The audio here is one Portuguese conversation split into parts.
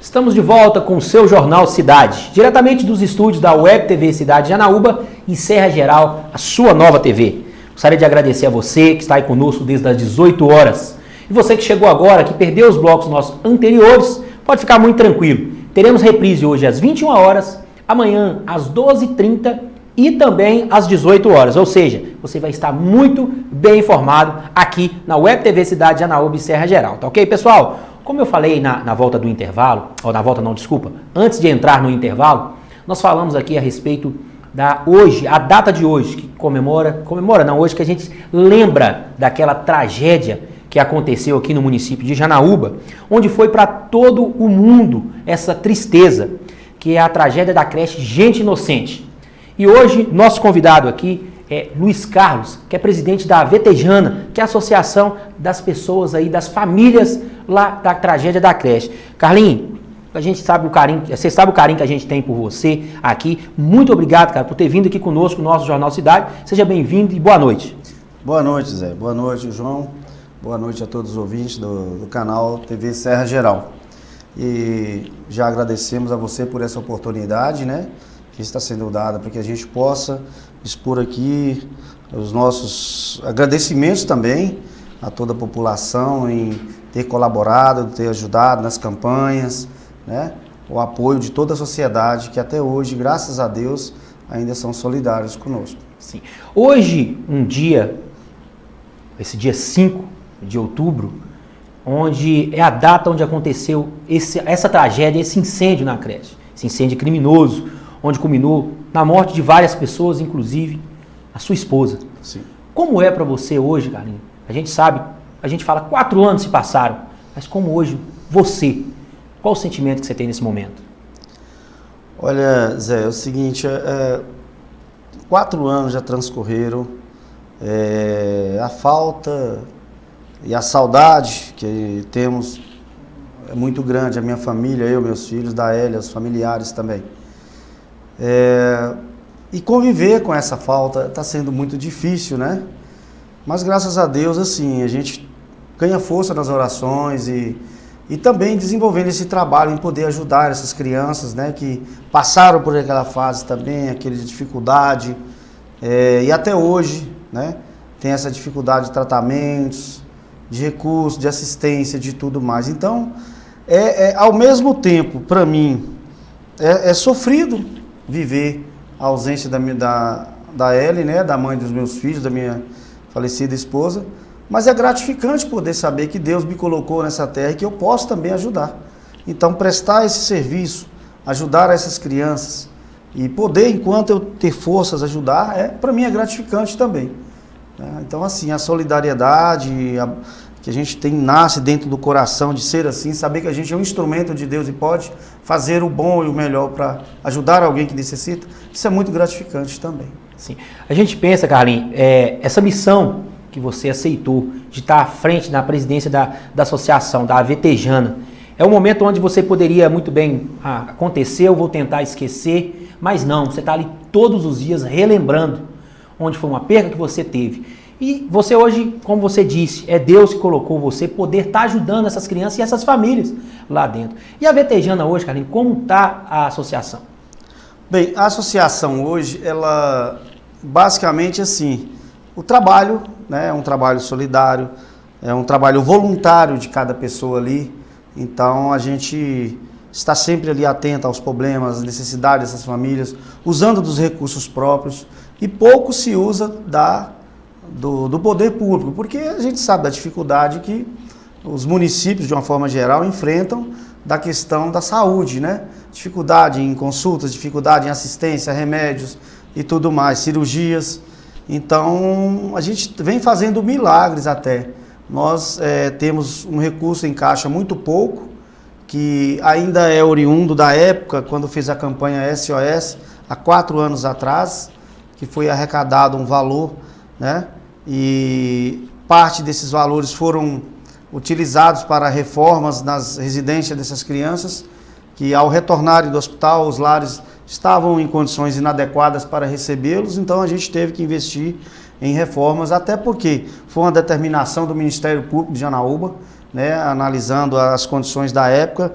Estamos de volta com o seu Jornal Cidade, diretamente dos estúdios da Web TV Cidade de Janaúba e Serra Geral, a sua nova TV. Gostaria de agradecer a você que está aí conosco desde as 18 horas. E você que chegou agora, que perdeu os blocos nossos anteriores, pode ficar muito tranquilo. Teremos reprise hoje às 21 horas, amanhã às 12h30 e também às 18 horas. Ou seja, você vai estar muito bem informado aqui na Web TV Cidade de Janaúba e Serra Geral. Tá ok, pessoal? Como eu falei na volta do intervalo, ou na volta não, desculpa, antes de entrar no intervalo, nós falamos aqui a respeito da hoje, a data de hoje, que hoje que a gente lembra daquela tragédia que aconteceu aqui no município de Janaúba, onde foi para todo o mundo essa tristeza, que é a tragédia da creche Gente Inocente. E hoje, nosso convidado aqui é Luiz Carlos, que é presidente da Vetejana, que é a associação das pessoas aí, das famílias lá da tragédia da creche. Carlinhos, a gente sabe o carinho, você sabe o carinho que a gente tem por você aqui. Muito obrigado, cara, por ter vindo aqui conosco no nosso Jornal Cidade. Seja bem-vindo e boa noite. Boa noite, Zé. Boa noite, João. Boa noite a todos os ouvintes do canal TV Serra Geral. E já agradecemos a você por essa oportunidade, né, que está sendo dada para que a gente possa expor aqui os nossos agradecimentos também a toda a população em ter colaborado, ter ajudado nas campanhas, né, o apoio de toda a sociedade que até hoje, graças a Deus, ainda são solidários conosco. Sim. Hoje, esse dia 5 de outubro, onde é a data onde aconteceu essa tragédia, esse incêndio na creche, esse incêndio criminoso, onde culminou na morte de várias pessoas, inclusive a sua esposa. Sim. Como é para você hoje, Carlinhos? A gente sabe, a gente fala 4 anos se passaram, mas como hoje, você, qual o sentimento que você tem nesse momento? Olha, Zé, é o seguinte, 4 anos já transcorreram, a falta e a saudade que temos é muito grande, a minha família, eu, meus filhos, da Hélia, os familiares também. E conviver com essa falta está sendo muito difícil, né? Mas graças a Deus, assim, a gente ganha força nas orações e também desenvolvendo esse trabalho em poder ajudar essas crianças, né, que passaram por aquela fase também, aquela dificuldade, e até hoje, né, tem essa dificuldade de tratamentos, de recursos, de assistência, de tudo mais. Então, ao mesmo tempo, para mim, é sofrido viver a ausência da Ellie, né, da mãe dos meus filhos, da minha falecida esposa, mas é gratificante poder saber que Deus me colocou nessa terra e que eu posso também ajudar. Então, prestar esse serviço, ajudar essas crianças e poder, enquanto eu ter forças, ajudar, para mim é gratificante também. Então, assim, a solidariedade que a gente nasce dentro do coração de ser assim, saber que a gente é um instrumento de Deus e pode fazer o bom e o melhor para ajudar alguém que necessita, isso é muito gratificante também. Sim. A gente pensa, Carlinhos, essa missão que você aceitou de estar à frente na presidência da associação, da Vetejana, é um momento onde você poderia muito bem, aconteceu, vou tentar esquecer, mas não, você está ali todos os dias relembrando onde foi uma perda que você teve. E você hoje, como você disse, é Deus que colocou você poder estar ajudando essas crianças e essas famílias lá dentro. E a Vetejana hoje, Carlinhos, como está a associação? Bem, a associação hoje, ela basicamente assim, o trabalho, né, é um trabalho solidário, é um trabalho voluntário de cada pessoa ali, então a gente está sempre ali atento aos problemas, às necessidades dessas famílias, usando dos recursos próprios, e pouco se usa do poder público, porque a gente sabe da dificuldade que os municípios, de uma forma geral, enfrentam da questão da saúde, né? Dificuldade em consultas, dificuldade em assistência, remédios e tudo mais, cirurgias. Então, a gente vem fazendo milagres até. Nós temos um recurso em caixa muito pouco, que ainda é oriundo da época, quando fez a campanha SOS, há 4 anos atrás, que foi arrecadado um valor, né? E parte desses valores foram utilizados para reformas nas residências dessas crianças, que ao retornarem do hospital, os lares estavam em condições inadequadas para recebê-los, então a gente teve que investir em reformas, até porque foi uma determinação do Ministério Público de Janaúba né, analisando as condições da época,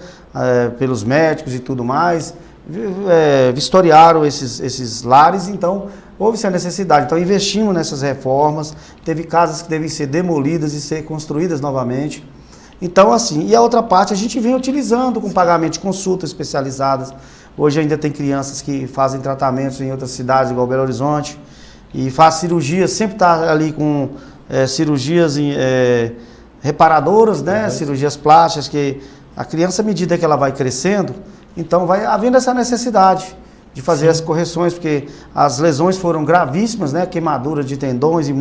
pelos médicos e tudo mais, vistoriaram esses lares, então houve-se a necessidade. Então investimos nessas reformas, teve casas que devem ser demolidas e ser construídas novamente. Então assim, e a outra parte a gente vem utilizando com pagamento de consultas especializadas. Hoje ainda tem crianças que fazem tratamentos em outras cidades, igual Belo Horizonte, e faz cirurgias, sempre está ali com cirurgias reparadoras, né? Cirurgias plásticas, que a criança, à medida que ela vai crescendo, então vai havendo essa necessidade de fazer as correções, porque as lesões foram gravíssimas, né? Queimaduras de tendões e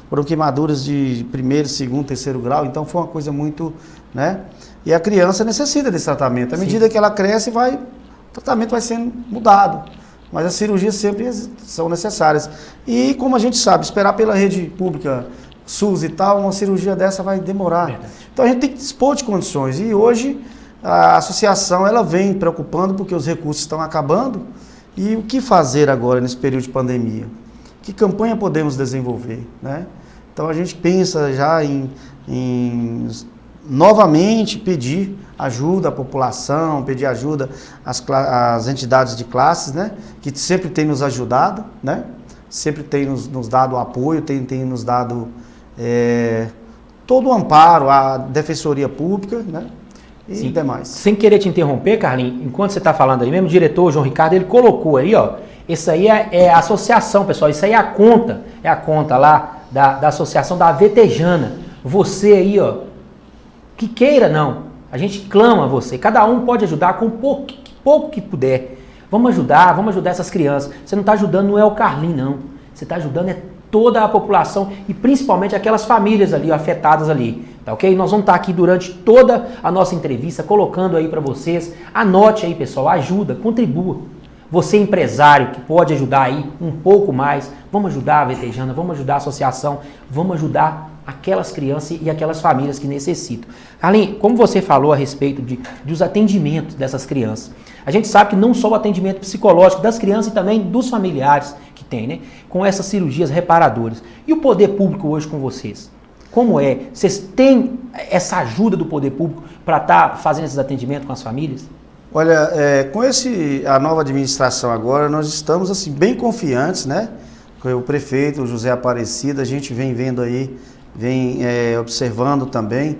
foram queimaduras de primeiro, segundo, terceiro grau, então foi uma coisa muito, né? E a criança necessita desse tratamento. À medida que ela cresce, o tratamento vai sendo mudado, mas as cirurgias sempre são necessárias. E como a gente sabe, esperar pela rede pública, SUS e tal, uma cirurgia dessa vai demorar. Verdade. Então a gente tem que dispor de condições. E hoje a associação ela vem preocupando porque os recursos estão acabando. E o que fazer agora nesse período de pandemia? Que campanha podemos desenvolver, né? Então a gente pensa já em novamente pedir ajuda à população, pedir ajuda às entidades de classes, né? Que sempre tem nos ajudado, né? Sempre tem nos dado apoio, tem nos dado todo o amparo à Defensoria Pública, né? E demais. Sem querer te interromper, Carlinhos, enquanto você está falando aí, mesmo o diretor, João Ricardo, ele colocou aí, ó, isso aí é a associação, pessoal, isso aí é a conta lá da associação da Vetejana. Você aí, ó, que queira não, a gente clama a você, cada um pode ajudar com pouco que puder. Vamos ajudar essas crianças. Você não está ajudando, não é o Carlinhos, não. Você está ajudando toda a população e principalmente aquelas famílias ali, afetadas ali, tá ok? Nós vamos estar aqui durante toda a nossa entrevista colocando aí para vocês. Anote aí, pessoal, ajuda, contribua. Você empresário que pode ajudar aí um pouco mais, vamos ajudar a Vetejana, vamos ajudar a associação, vamos ajudar aquelas crianças e aquelas famílias que necessitam. Carlinhos, como você falou a respeito dos atendimentos dessas crianças, a gente sabe que não só o atendimento psicológico das crianças e também dos familiares que tem, né? Com essas cirurgias reparadoras. E o poder público hoje com vocês? Como é? Vocês têm essa ajuda do poder público para estar fazendo esses atendimentos com as famílias? Olha, com a nova administração agora, nós estamos assim bem confiantes, né? Com o prefeito o José Aparecido, a gente vem vendo aí, observando também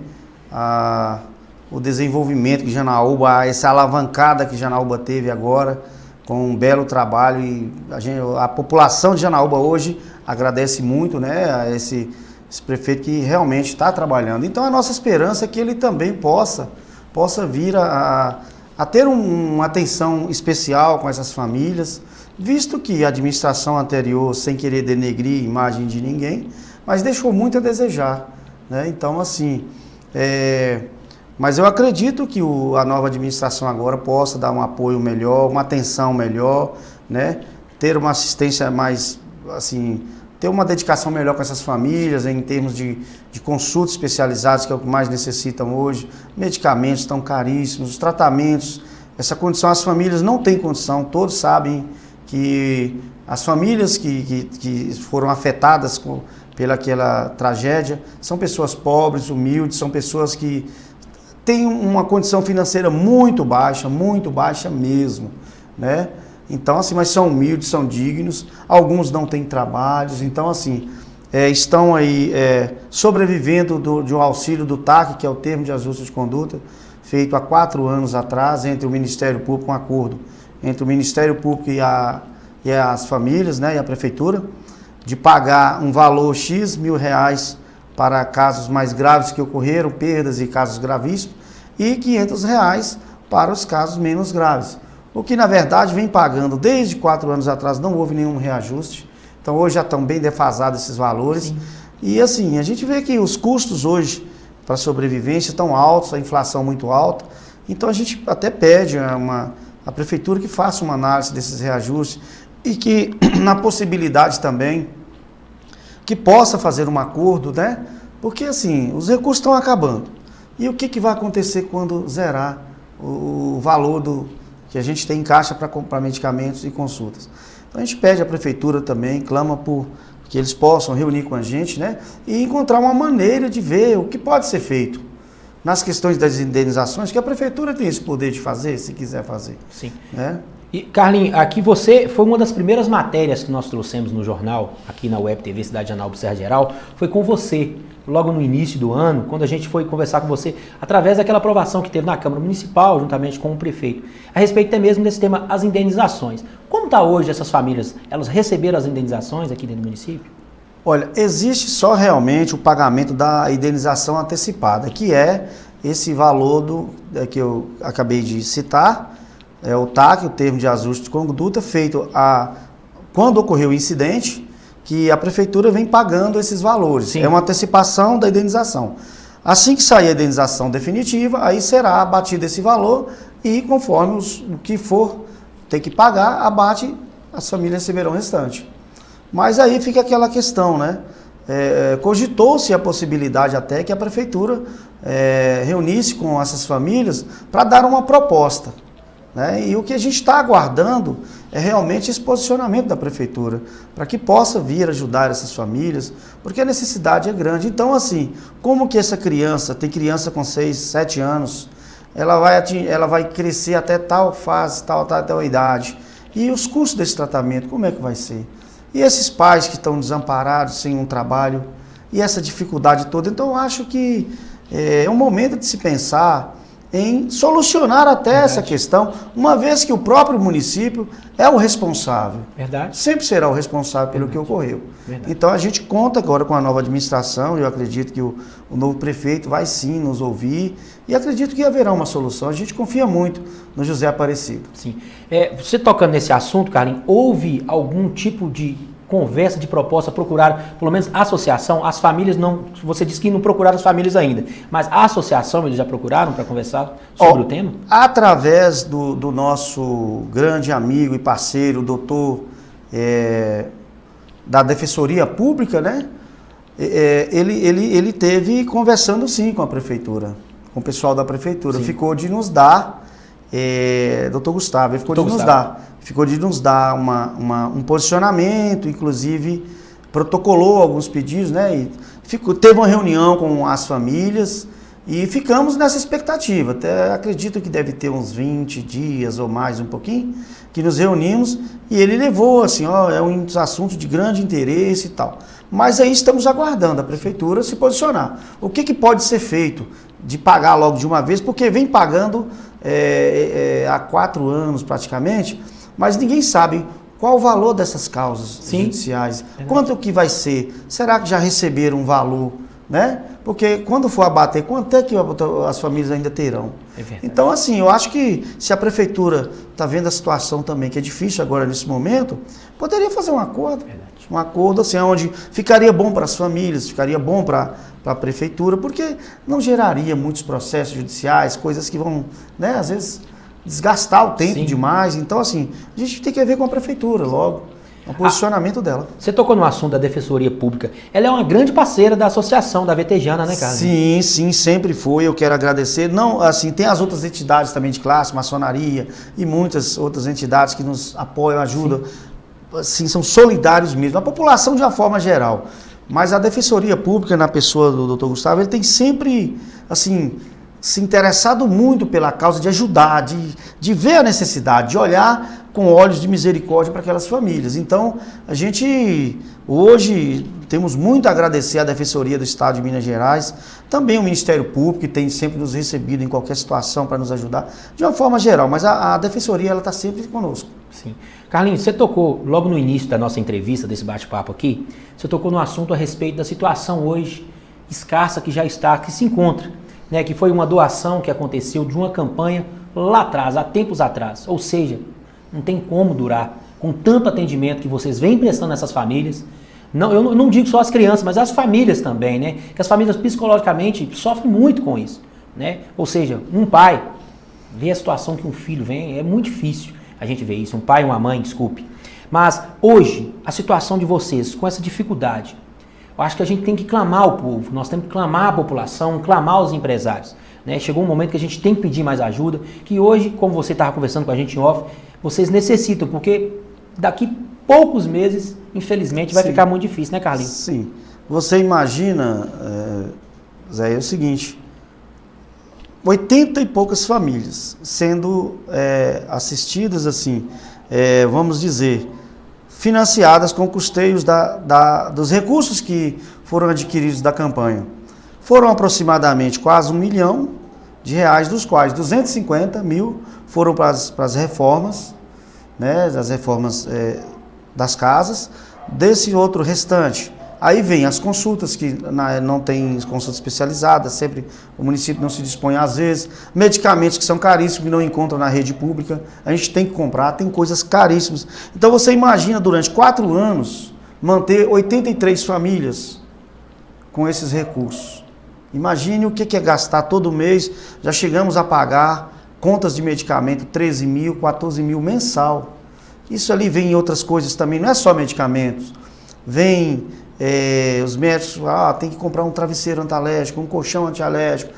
o desenvolvimento que Janaúba, essa alavancada que Janaúba teve agora, com um belo trabalho, e a população de Janaúba hoje agradece muito, né, a esse prefeito que realmente está trabalhando. Então a nossa esperança é que ele também possa vir a ter uma atenção especial com essas famílias, visto que a administração anterior, sem querer denegrir a imagem de ninguém, mas deixou muito a desejar, né? Então assim, mas eu acredito que a nova administração agora possa dar um apoio melhor, uma atenção melhor, né? Ter uma assistência mais, assim, ter uma dedicação melhor com essas famílias em termos de consultas especializadas, que é o que mais necessitam hoje. Medicamentos estão caríssimos, os tratamentos, essa condição, as famílias não têm condição, todos sabem que as famílias que foram afetadas pelaquela tragédia são pessoas pobres, humildes, são pessoas que têm uma condição financeira muito baixa mesmo, né? Então, assim, mas são humildes, são dignos, alguns não têm trabalhos, então, assim, estão aí sobrevivendo de um auxílio do TAC, que é o termo de ajuste de conduta, feito há 4 anos atrás, entre o Ministério Público, um acordo entre o Ministério Público e as famílias, né, e a Prefeitura, de pagar um valor X mil reais para casos mais graves que ocorreram, perdas e casos gravíssimos, e R$500 para os casos menos graves. O que, na verdade, vem pagando desde 4 anos atrás, não houve nenhum reajuste. Então, hoje já estão bem defasados esses valores. Sim. E, assim, a gente vê que os custos hoje para a sobrevivência estão altos, a inflação muito alta. Então, a gente até pede a Prefeitura que faça uma análise desses reajustes e que, na possibilidade também, que possa fazer um acordo, né? Porque, assim, os recursos estão acabando. E o que vai acontecer quando zerar o valor que a gente tem em caixa para comprar medicamentos e consultas? Então a gente pede à Prefeitura também, clama por que eles possam reunir com a gente, né? E encontrar uma maneira de ver o que pode ser feito. nas questões das indenizações, que a prefeitura tem esse poder de fazer, se quiser fazer. Sim. Né? E, Carlinhos, aqui você foi uma das primeiras matérias que nós trouxemos no jornal, aqui na Web TV Cidade de Janaúba Serra Geral, foi com você, logo no início do ano, quando a gente foi conversar com você, através daquela aprovação que teve na Câmara Municipal, juntamente com o prefeito, a respeito até mesmo desse tema, as indenizações. Como está hoje essas famílias? Elas receberam as indenizações aqui dentro do município? Olha, existe só realmente o pagamento da indenização antecipada, que é esse valor que eu acabei de citar, é o TAC, o termo de ajuste de conduta, feito quando ocorreu o incidente, que a prefeitura vem pagando esses valores. Sim. É uma antecipação da indenização. Assim que sair a indenização definitiva, aí será abatido esse valor e conforme o que for ter que pagar, abate, as famílias receberão o restante. Mas aí fica aquela questão, né? Cogitou-se a possibilidade até que a prefeitura reunisse com essas famílias para dar uma proposta. Né? E o que a gente está aguardando é realmente esse posicionamento da prefeitura, para que possa vir ajudar essas famílias, porque a necessidade é grande. Então, assim, como que essa criança, tem criança com 6, 7 anos, ela vai crescer até tal fase, tal idade, e os custos desse tratamento, como é que vai ser? E esses pais que estão desamparados, sem um trabalho, e essa dificuldade toda, então eu acho que é um momento de se pensar em solucionar até essa questão, uma vez que o próprio município é o responsável. Verdade. Sempre será o responsável pelo que ocorreu. Verdade. Então a gente conta agora com a nova administração, eu acredito que o novo prefeito vai sim nos ouvir e acredito que haverá uma solução. A gente confia muito no José Aparecido. Sim. Você tocando nesse assunto, Carlinhos, houve algum tipo de conversa, de proposta, procuraram, pelo menos a associação, as famílias não, você disse que não procuraram as famílias ainda, mas a associação eles já procuraram para conversar sobre o tema? Através do nosso grande amigo e parceiro, o doutor da Defensoria Pública, né? Ele teve conversando sim com a prefeitura, com o pessoal da prefeitura, sim. Ficou de nos dar, doutor Gustavo, ele ficou de nos dar um posicionamento, inclusive protocolou alguns pedidos, né? E teve uma reunião com as famílias e ficamos nessa expectativa. Até acredito que deve ter uns 20 dias ou mais um pouquinho, que nos reunimos e ele levou assim, é um assunto de grande interesse e tal. Mas aí estamos aguardando a prefeitura se posicionar. O que pode ser feito de pagar logo de uma vez, porque vem pagando há 4 anos praticamente, mas ninguém sabe qual o valor dessas causas judiciais, quanto que vai ser, será que já receberam um valor, né? Porque quando for abater, quanto é que as famílias ainda terão? Então, assim, eu acho que se a prefeitura está vendo a situação também, que é difícil agora nesse momento, poderia fazer um acordo. Um acordo assim, onde ficaria bom para as famílias, ficaria bom para a prefeitura, porque não geraria muitos processos judiciais, coisas que vão, né, às vezes, desgastar o tempo demais. Então, assim, a gente tem que ver com a prefeitura logo, o posicionamento dela. Você tocou no assunto da Defensoria Pública. Ela é uma grande parceira da associação da Vetejana, né, Carlos? Sim, sempre foi. Eu quero agradecer. Não, assim, tem as outras entidades também de classe, maçonaria e muitas outras entidades que nos apoiam, ajudam. Assim, são solidários mesmo. A população de uma forma geral. Mas a Defensoria Pública, na pessoa do Dr. Gustavo, ele tem sempre, assim, se interessado muito pela causa, de ajudar, de ver a necessidade, de olhar com olhos de misericórdia para aquelas famílias. Então, a gente hoje temos muito a agradecer à Defensoria do Estado de Minas Gerais, também o Ministério Público, que tem sempre nos recebido em qualquer situação para nos ajudar, de uma forma geral, mas a Defensoria ela está sempre conosco. Sim. Carlinhos, você tocou logo no início da nossa entrevista, desse bate-papo aqui, você tocou no assunto a respeito da situação hoje escassa que se encontra, né, que foi uma doação que aconteceu de uma campanha lá atrás, há tempos atrás. Ou seja, não tem como durar com tanto atendimento que vocês vêm prestando a essas famílias. Não, eu não digo só as crianças, mas as famílias também, né? Que as famílias psicologicamente sofrem muito com isso, né? Ou seja, um pai vê a situação que um filho vem, é muito difícil a gente ver isso, um pai e uma mãe, desculpe. Mas hoje, a situação de vocês com essa dificuldade, eu acho que a gente tem que clamar o povo, nós temos que clamar a população, clamar os empresários. Né? Chegou um momento que a gente tem que pedir mais ajuda, que hoje, como você estava conversando com a gente em off, vocês necessitam, porque daqui poucos meses, infelizmente, vai ficar muito difícil, né, Carlinhos? Sim. Você imagina, Zé, é o seguinte, 80 e poucas famílias sendo assistidas, assim, vamos dizer, financiadas com custeios dos recursos que foram adquiridos da campanha. Foram aproximadamente quase R$1 milhão, dos quais 250 mil foram para as reformas, né, as reformas das casas. Desse outro restante, aí vem as consultas, que não tem consulta especializada, sempre o município não se dispõe às vezes, medicamentos que são caríssimos, que não encontram na rede pública, a gente tem que comprar, tem coisas caríssimas. Então você imagina, durante 4 anos, manter 83 famílias com esses recursos. Imagine o que é gastar todo mês, já chegamos a pagar contas de medicamento, 13 mil, 14 mil mensal. Isso ali vem em outras coisas também, não é só medicamentos. Vem os médicos, tem que comprar um travesseiro antialérgico, um colchão antialérgico,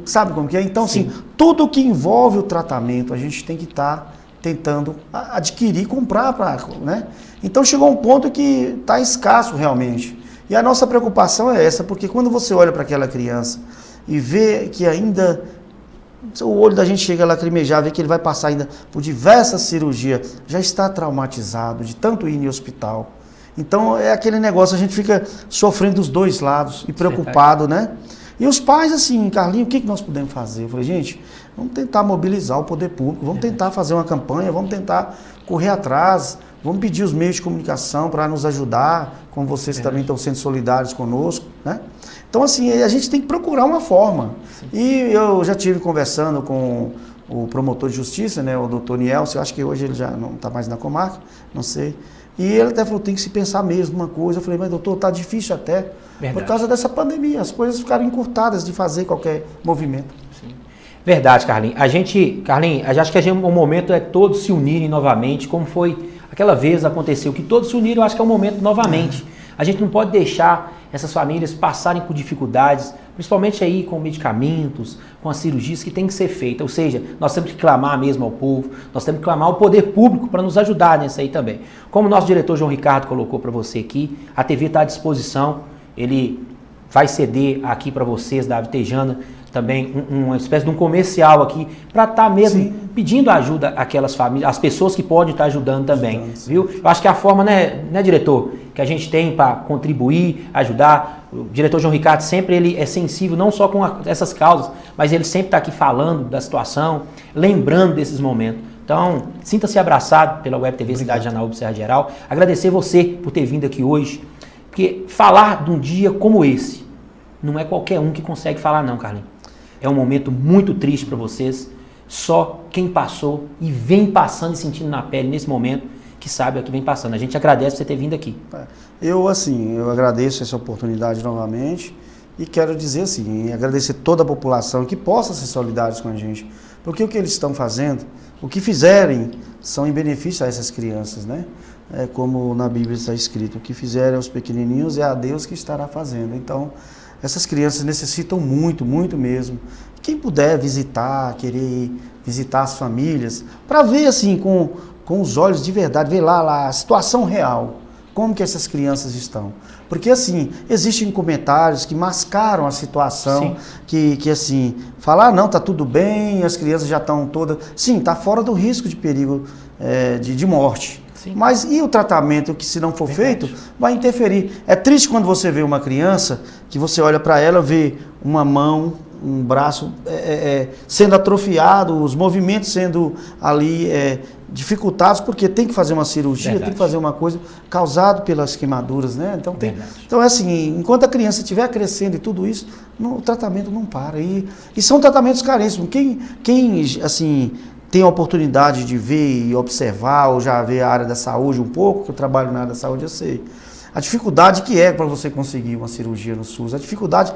sabe como que é? Então, assim, tudo que envolve o tratamento, a gente tem que estar tentando adquirir, comprar, né? Então, chegou um ponto que está escasso realmente. E a nossa preocupação é essa, porque quando você olha para aquela criança e vê que ainda o olho da gente chega a lacrimejar, vê que ele vai passar ainda por diversas cirurgias, já está traumatizado de tanto ir em hospital. Então é aquele negócio, a gente fica sofrendo dos dois lados e preocupado, né? E os pais, assim, Carlinhos, o que nós podemos fazer? Eu falei, gente, vamos tentar mobilizar o poder público, vamos tentar fazer uma campanha, vamos tentar correr atrás, vamos pedir os meios de comunicação para nos ajudar, como vocês também estão sendo solidários conosco, né? Então, assim, a gente tem que procurar uma forma. Sim. E eu já estive conversando com o promotor de justiça, né, o doutor Nielsen, eu acho que hoje ele já não está mais na comarca, não sei. E ele até falou, tem que se pensar mesmo uma coisa. Eu falei, mas doutor, está difícil até, por causa dessa pandemia. As coisas ficaram encurtadas de fazer qualquer movimento. Sim. Verdade, Carlinhos. Acho que o momento é todos se unirem novamente, como foi aquela vez aconteceu, que todos se uniram, eu acho que é o momento novamente. A gente não pode deixar essas famílias passarem por dificuldades, principalmente aí com medicamentos, com as cirurgias que tem que ser feitas. Ou seja, nós temos que clamar mesmo ao povo, nós temos que clamar ao poder público para nos ajudar nisso aí também. Como o nosso diretor João Ricardo colocou para você aqui, a TV está à disposição, ele vai ceder aqui para vocês, da Avitejana, também uma espécie de um comercial aqui, para estar mesmo pedindo ajuda àquelas famílias, às pessoas que podem estar ajudando também, viu? Eu acho que a forma, né, diretor, que a gente tem para contribuir, ajudar, o diretor João Ricardo sempre ele é sensível, não só com essas causas, mas ele sempre está aqui falando da situação, lembrando desses momentos. Então, sinta-se abraçado pela Web TV Cidade de Janaúba, Serra Geral. Agradecer você por ter vindo aqui hoje, porque falar de um dia como esse, não é qualquer um que consegue falar não, Carlinhos. É um momento muito triste para vocês. Só quem passou e vem passando e sentindo na pele nesse momento que sabe o que vem passando. A gente agradece por você ter vindo aqui. Eu agradeço essa oportunidade novamente e quero dizer assim, agradecer toda a população que possa ser solidários com a gente. Porque o que eles estão fazendo, o que fizerem, são em benefício a essas crianças, né? Como na Bíblia está escrito, o que fizerem aos pequenininhos é a Deus que estará fazendo. Então, essas crianças necessitam muito, muito mesmo. Quem puder visitar, querer visitar as famílias, para ver assim, com os olhos de verdade, ver lá a situação real, como que essas crianças estão. Porque assim, existem comentários que mascaram a situação, que assim, falar, não, tá tudo bem, as crianças já estão todas... Sim, tá fora do risco de perigo de morte. Sim. Mas e o tratamento que, se não for feito, vai interferir. É triste quando você vê uma criança, que você olha para ela, vê uma mão, um braço sendo atrofiado, os movimentos sendo ali dificultados, porque tem que fazer uma cirurgia, tem que fazer uma coisa causado pelas queimaduras, né? Então é assim, enquanto a criança estiver crescendo e tudo isso, o tratamento não para. E são tratamentos caríssimos. Quem assim... tem a oportunidade de ver e observar, ou já ver a área da saúde um pouco, que eu trabalho na área da saúde, eu sei. A dificuldade que é para você conseguir uma cirurgia no SUS, a dificuldade...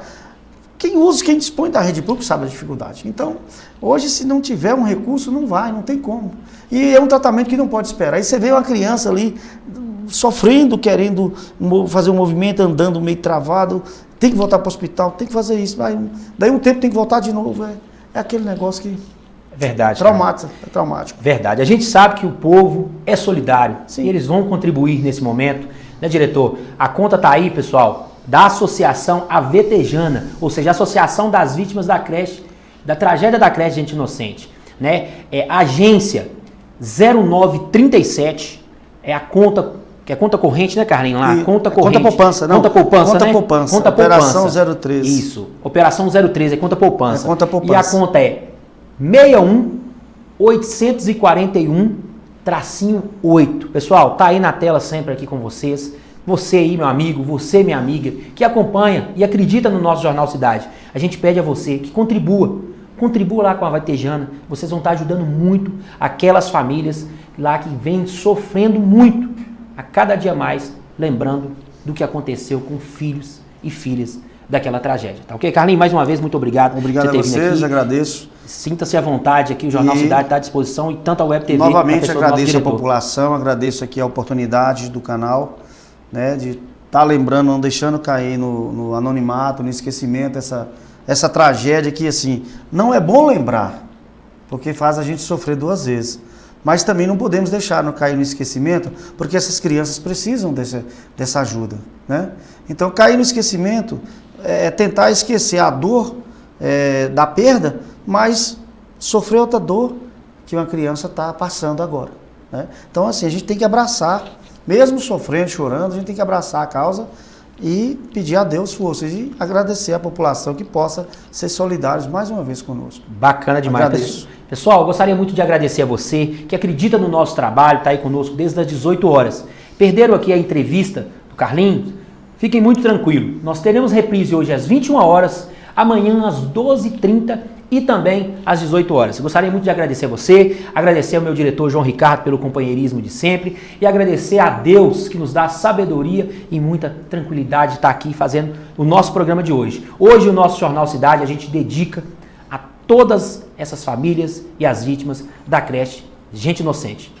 Quem dispõe da rede pública sabe a dificuldade. Então, hoje, se não tiver um recurso, não vai, não tem como. E é um tratamento que não pode esperar. Aí você vê uma criança ali sofrendo, querendo fazer um movimento, andando meio travado, tem que voltar para o hospital, tem que fazer isso. Daí um tempo tem que voltar de novo. É aquele negócio que... Verdade. É traumático. Verdade. A gente sabe que o povo é solidário. Sim. E eles vão contribuir nesse momento. Né, diretor? A conta está aí, pessoal, da Associação Avetejana, ou seja, a Associação das Vítimas da Creche da tragédia da creche Gente Inocente, né? Agência 0937, é a conta, que é conta corrente, né, Carlinhos? Lá, conta corrente. Conta poupança, não? Conta poupança, conta né? poupança. Conta Operação poupança. 013. Isso. Operação 013, é conta poupança. É conta poupança. E a conta é 61-841-8. Pessoal, tá aí na tela sempre aqui com vocês. Você aí, meu amigo, você, minha amiga, que acompanha e acredita no nosso Jornal Cidade. A gente pede a você que contribua. Contribua lá com a Vatejana. Vocês vão estar ajudando muito aquelas famílias lá que vêm sofrendo muito a cada dia mais, lembrando do que aconteceu com filhos e filhas daquela tragédia. Tá ok? Carlinhos, mais uma vez, muito obrigado. Obrigado a vocês, agradeço. Sinta-se à vontade aqui, o Jornal Cidade está à disposição e tanto a Web TV novamente agradeço a população, agradeço aqui a oportunidade do canal, né, de estar lembrando, não deixando cair no anonimato, no esquecimento, essa tragédia que, assim, não é bom lembrar, porque faz a gente sofrer duas vezes. Mas também não podemos deixar não cair no esquecimento, porque essas crianças precisam dessa ajuda, né? Então, cair no esquecimento é tentar esquecer a dor da perda, mas sofrer outra dor que uma criança está passando agora, né? Então, assim, a gente tem que abraçar, mesmo sofrendo, chorando, a gente tem que abraçar a causa e pedir a Deus forças e agradecer a população que possa ser solidários mais uma vez conosco. Bacana demais. Agradeço. Pessoal, eu gostaria muito de agradecer a você que acredita no nosso trabalho, está aí conosco desde as 18 horas. Perderam aqui a entrevista do Carlinhos? Fiquem muito tranquilos. Nós teremos reprise hoje às 21 horas, amanhã às 12h30 e também às 18 horas. Eu gostaria muito de agradecer a você, agradecer ao meu diretor João Ricardo pelo companheirismo de sempre e agradecer a Deus que nos dá sabedoria e muita tranquilidade de estar aqui fazendo o nosso programa de hoje. Hoje o nosso Jornal Cidade a gente dedica a todas essas famílias e as vítimas da creche Gente Inocente.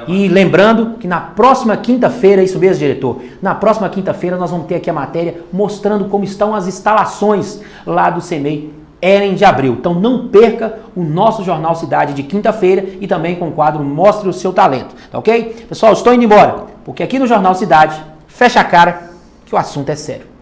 E lembrando que na próxima quinta-feira, isso mesmo, diretor, na próxima quinta-feira nós vamos ter aqui a matéria mostrando como estão as instalações lá do CEMEI Eren de Abreu. Então não perca o nosso Jornal Cidade de quinta-feira e também com o quadro Mostre o Seu Talento. Tá ok? Pessoal, estou indo embora, porque aqui no Jornal Cidade, fecha a cara que o assunto é sério.